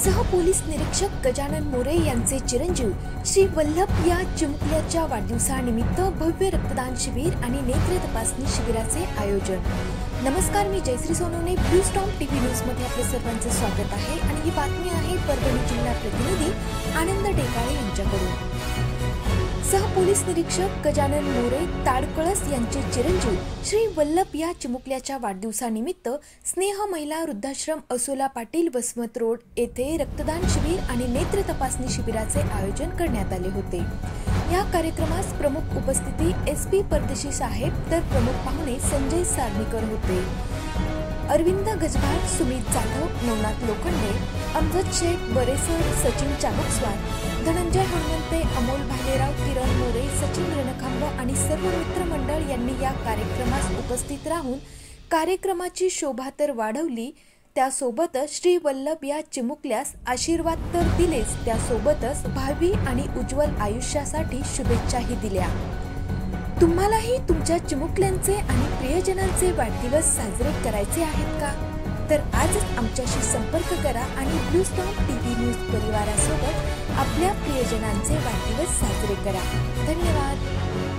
सहपोलीस निरीक्षक गजानन मोरे यांचे चिरंजीव श्री वल्लभ या चिमुकल्याच्या वाढदिवसानिमित्त भव्य रक्तदान शिबिर आणि नेत्र तपासणी शिबिराचे आयोजन। नमस्कार, मी Jayashree Sonawane, blue storm TV news मध्ये आपले सर्वांचे स्वागत आहे आणि ही बातमी आहे परभणी जिल्हा प्रतिनिधी आनंद डेकाळे यांच्याकडून। सहपोलीस निरीक्षक गजानन मोरे ताडकळस यांचे चिरंजीव श्री वल्लभ या चिमुकल्याच्या वाढदिवसानिमित्त स्नेह महिला वृद्धाश्रम असोला पाटील वसमत रोड येथे रक्तदान शिबिर आणि नेत्र तपासणी शिबिराचे आयोजन करण्यात आले होते। या कार्यक्रमास प्रमुख उपस्थिती SP परदेशी साहेब तर प्रमुख पाहुणे संजय सारणीकर होते। अरविंद गजभार, सुमित जाधव, नवनाथ लोखंडे, अमजद शेख, बरेसर, सचिन चाबुकस्वार, धनंजय हनुमंते, अमोल भालेराव, किरण मोरे, सचिन रणखांब आणि सर्व मित्रमंडळ यांनी या कार्यक्रमास उपस्थित राहून कार्यक्रमाची शोभा तर वाढवली, त्यासोबतच श्री वल्लभ या चिमुकल्यास आशीर्वाद तर दिलेच, त्यासोबतच भावी आणि उज्ज्वल आयुष्यासाठी शुभेच्छाही दिल्या। तुम्हालाही तुमच्या चिमुकल्यांचे आणि प्रियजनांचे वाढदिवस साजरे करायचे आहेत का? तर आजच आमच्याशी संपर्क करा आणि ब्लू स्टॉर्म टीव्ही न्यूज परिवारासोबत आपल्या प्रियजनांचे वाढदिवस साजरे करा। धन्यवाद।